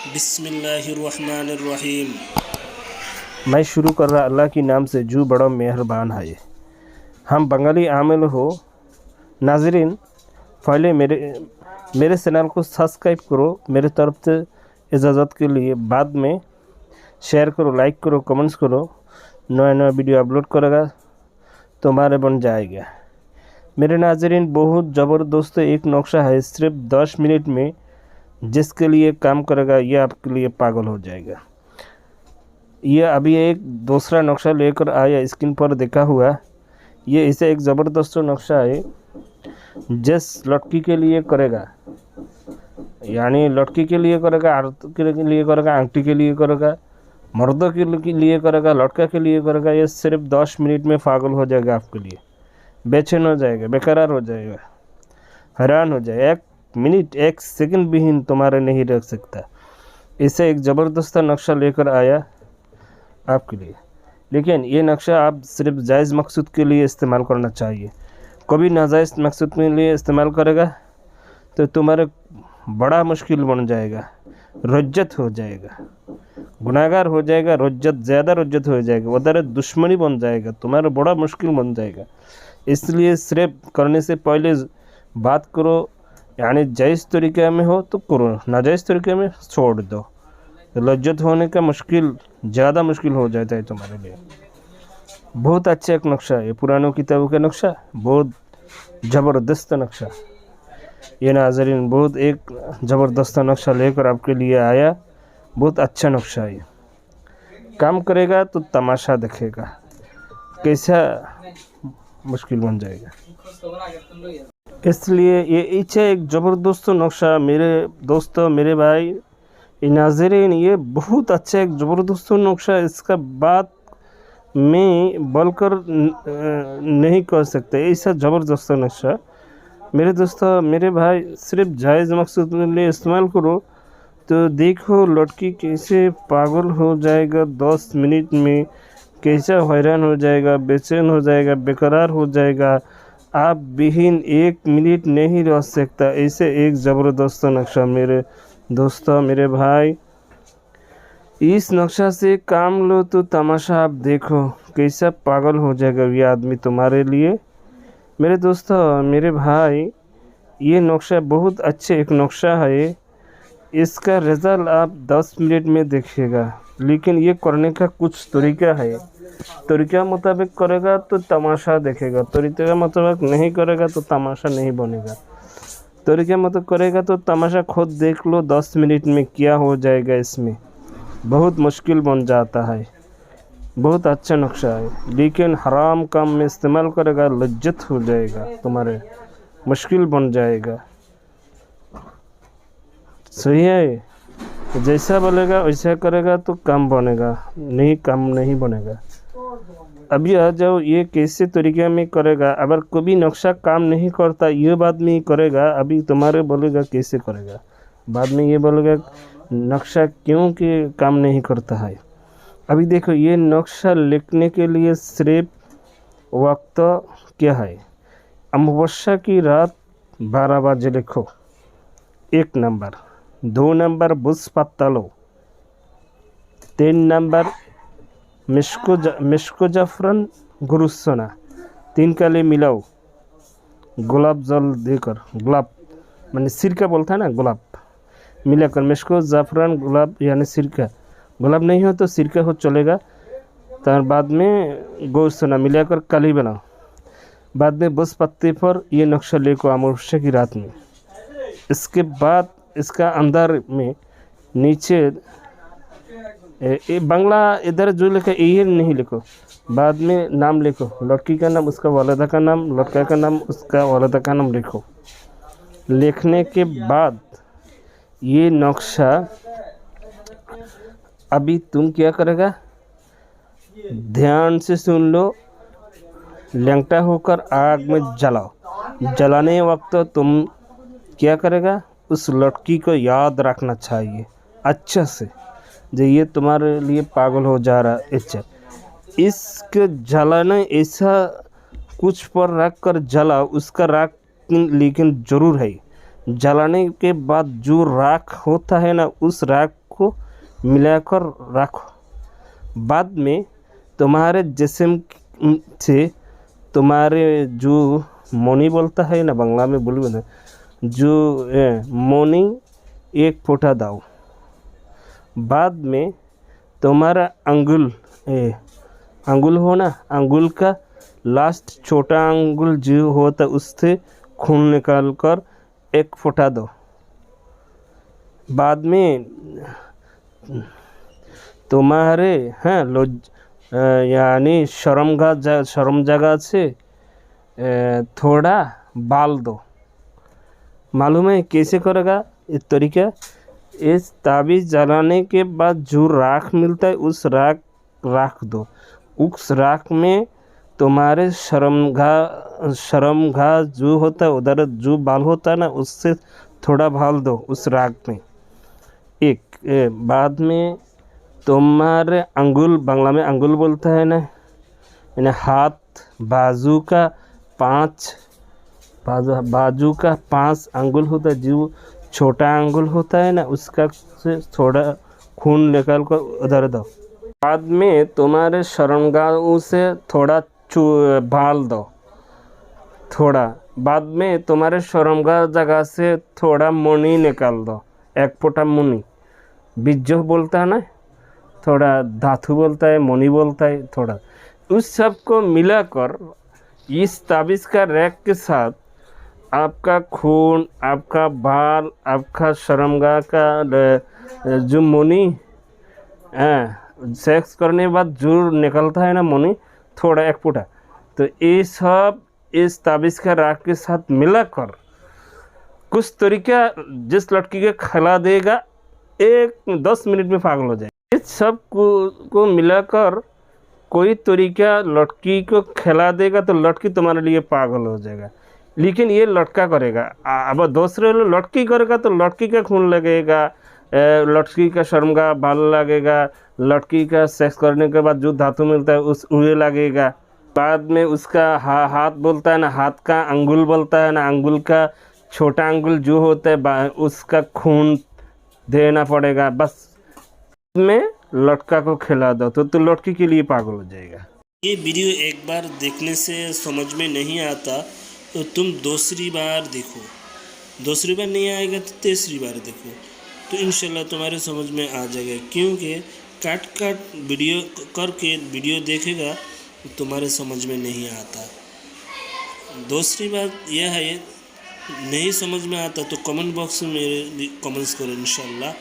बिस्मिल्लाहिर्रहमानिर्रहीम। मैं शुरू कर रहा अल्लाह के नाम से जो बड़ा मेहरबान है। हम बंगाली आमिल हो। नाजरीन, पहले मेरे चैनल को सब्सक्राइब करो मेरे तरफ से इजाज़त के लिए। बाद में शेयर करो, लाइक करो, कमेंट्स करो। नया नया वीडियो अपलोड करेगा तुम्हारे बन जाएगा। मेरे नाजरीन, बहुत ज़बरदस्त एक नक्शा है, सिर्फ 10 मिनट में जिसके लिए काम करेगा ये आपके लिए पागल हो जाएगा। ये अभी एक दूसरा नक्शा लेकर आया, स्क्रीन पर देखा हुआ। ये इसे एक ज़बरदस्त नक्शा है जिस लड़की के लिए करेगा, यानी लड़की के लिए करेगा, औरत के लिए करेगा, आंटी के लिए करेगा, मर्दों के लिए करेगा, लड़का के लिए करेगा। ये सिर्फ 10 मिनट में पागल हो जाएगा, आपके लिए बेचैन हो जाएगा, बेकरार हो जाएगा, हैरान हो जाएगा। 1 मिनट 1 सेकंड भी तुम्हारे नहीं रख सकता। इसे एक ज़बरदस्त नक्शा लेकर आया आपके लिए। लेकिन ये नक्शा आप सिर्फ जायज़ मकसद के लिए इस्तेमाल करना चाहिए। कभी नाजायज़ मकसद के लिए इस्तेमाल करेगा तो तुम्हारे बड़ा मुश्किल बन जाएगा, रज्जत हो जाएगा, गुनाहगार हो जाएगा, रज्जत ज़्यादा रज्जत हो जाएगा, उधर दुश्मनी बन जाएगा, तुम्हारा बड़ा मुश्किल बन जाएगा। इसलिए सिर्फ करने से पहले बात करो, यानी जायज़ तरीक़े में हो तो करो, नाजायज़ तरीक़े में छोड़ दो। लज्जत होने का मुश्किल ज़्यादा मुश्किल हो जाता है तुम्हारे लिए। बहुत अच्छा एक नक्शा है, पुरानों किताबों का नक्शा, बहुत ज़बरदस्त नक्शा। ये नाज़रीन, बहुत एक ज़बरदस्त नक्शा लेकर आपके लिए आया। बहुत अच्छा नक्शा है, काम करेगा तो तमाशा देखेगा, कैसा मुश्किल बन जाएगा। इसलिए ये इच्छा एक ज़बरदस्त नक्शा मेरे दोस्तों, मेरे भाई नाज़रीन, ये बहुत अच्छा एक ज़बरदस्त नक्शा। इसका बात मैं बोलकर नहीं कर सकते, ऐसा ज़बरदस्त नक्शा। मेरे दोस्तों, मेरे भाई, सिर्फ जायज़ मकसद के लिए इस्तेमाल करो तो देखो लड़की कैसे पागल हो जाएगा 10 मिनट में, कैसा हैरान हो जाएगा, बेचैन हो जाएगा, बेकरार हो जाएगा। आप बिहीन 1 मिनट नहीं रह सकता। ऐसे एक ज़बरदस्त नक्शा मेरे दोस्तों, मेरे भाई, इस नक्शा से काम लो तो तमाशा आप देखो कैसा पागल हो जाएगा ये आदमी तुम्हारे लिए। मेरे दोस्तों, मेरे भाई, ये नक्शा बहुत अच्छे एक नक्शा है। इसका रिज़ल्ट आप 10 मिनट में देखिएगा। लेकिन ये करने का कुछ तरीका है, तरीका मुताबिक करेगा तो तमाशा देखेगा, तरीका मुताबिक नहीं करेगा तो तमाशा नहीं बनेगा। तरीके मतलब करेगा तो तमाशा खुद देख लो 10 मिनट में क्या हो जाएगा। इसमें बहुत मुश्किल बन जाता है। बहुत अच्छा नक्शा है, लेकिन हराम काम में इस्तेमाल करेगा लज्जत हो जाएगा, तुम्हारे मुश्किल बन जाएगा। सही है, जैसा बोलेगा वैसा करेगा तो काम बनेगा, नहीं काम नहीं बनेगा। अभी आ जाओ, ये कैसे तरीके में करेगा। अगर कभी नक्शा काम नहीं करता ये बाद में ही करेगा, अभी तुम्हारे बोलेगा कैसे करेगा, बाद में ये बोलेगा नक्शा क्यों कि काम नहीं करता है। अभी देखो, ये नक्शा लिखने के लिए सिर्फ वक्त क्या है। अमावस्या की रात 12 बजे लिखो, 1 नंबर। 2 नंबर बुस पत्ता लो। 3 नंबर मिश्को जाफरान गुरुसना, 3 काले मिलाओ, गुलाब जल देकर, गुलाब माने सिरका बोलता है ना, गुलाब मिलाकर, मिश्को जाफरान गुलाब यानी सिरका, गुलाब नहीं हो तो सिरका हो चलेगा। तो बाद में गुरुसना मिलाकर काली बनाओ। बाद में बस पत्ते पर ये नक्शा लेको अमावस्या की रात में। इसके बाद इसका अंदर में नीचे बांग्ला इधर जो लिखा ये नहीं लिखो, बाद में नाम लिखो, लड़की का नाम, उसका वालिदा का नाम, लड़का का नाम, उसका वालिदा का नाम लिखो। लिखने के बाद ये नक्शा अभी तुम क्या करेगा, ध्यान से सुन लो। लैंगटा होकर आग में जलाओ। जलाने वक्त तुम क्या करेगा, उस लड़की को याद रखना चाहिए अच्छा से, जो ये तुम्हारे लिए पागल हो जा रहा है। अच्छा, इसके जलाने ऐसा कुछ पर रख कर जलाओ, उसका राख लेकिन ज़रूर है। जलाने के बाद जो राख होता है ना, उस राख को मिलाकर रखो। बाद में तुम्हारे जिस्म से तुम्हारे जो मोनी बोलता है ना, बांग्ला में बोलूँ ना, जो मोनी एक फोटा दाओ। बाद में तुम्हारा अंगुल हो ना, अंगुल का लास्ट छोटा अंगुल जो होता उससे खून निकाल कर एक फोटा दो। बाद में तुम्हारे यानी शर्म जगह से थोड़ा बाल दो। मालूम है कैसे करेगा इस तरीका? इस ताबीज़ जलाने के बाद जो राख मिलता है उस राख दो। उस राख में तुम्हारे शर्मगाह जो होता है, उधर जो बाल होता है ना, उससे थोड़ा बाल दो उस राख में। बाद में तुम्हारे अंगुल, बांग्ला में अंगुल बोलता है ना, यानी हाथ बाजू का 5 अंगुल होता है, जो छोटा अंगुल होता है ना, उसका से थोड़ा खून निकाल कर उधर दो। बाद में तुम्हारे शर्मगाह से थोड़ा बाल दो थोड़ा। बाद में तुम्हारे शर्मगाह जगह से थोड़ा मुनी निकाल दो, एक फोटा मुनी। बिज्जो बोलता है ना, थोड़ा धातु बोलता है, मुनी बोलता है थोड़ा। उस सब को मिलाकर इस ताबीज़ का रैक के साथ आपका खून, आपका बाल, आपका शर्मगाह का जो मुनी, सेक्स करने के बाद जो निकलता है ना मुनी, थोड़ा एक फुटा, तो ये सब इस ताबीज़ का राख के साथ मिलाकर कुछ तरीका जिस लड़की के खिला देगा, 10 मिनट में पागल हो जाएगा। इस सब को मिलाकर कोई तरीका लड़की को खिला देगा तो लड़की तुम्हारे लिए पागल हो जाएगा। लेकिन ये लड़का करेगा। अब दूसरे लड़की करेगा तो लड़की का खून लगेगा, लड़की का शर्मगाह बाल लगेगा, लड़की का सेक्स करने के बाद जो धातु मिलता है उस उड़े लगेगा। बाद में उसका हाथ बोलता है ना, हाथ का अंगुल बोलता है ना, अंगुल का छोटा अंगुल जो होता है उसका खून देना पड़ेगा। बस में लड़का को खिला दो तो लड़की के लिए पागल हो जाएगा। ये वीडियो एक बार देखने से समझ में नहीं आता तो तुम दूसरी बार देखो, दूसरी बार नहीं आएगा तो तीसरी बार देखो, तो इंशाल्लाह तुम्हारे समझ में आ जाएगा। क्योंकि काट वीडियो करके वीडियो देखेगा तो तुम्हारे समझ में नहीं आता। दूसरी बात यह है, नहीं समझ में आता तो कमेंट बॉक्स में मेरे कमेंट्स करो इंशाल्लाह।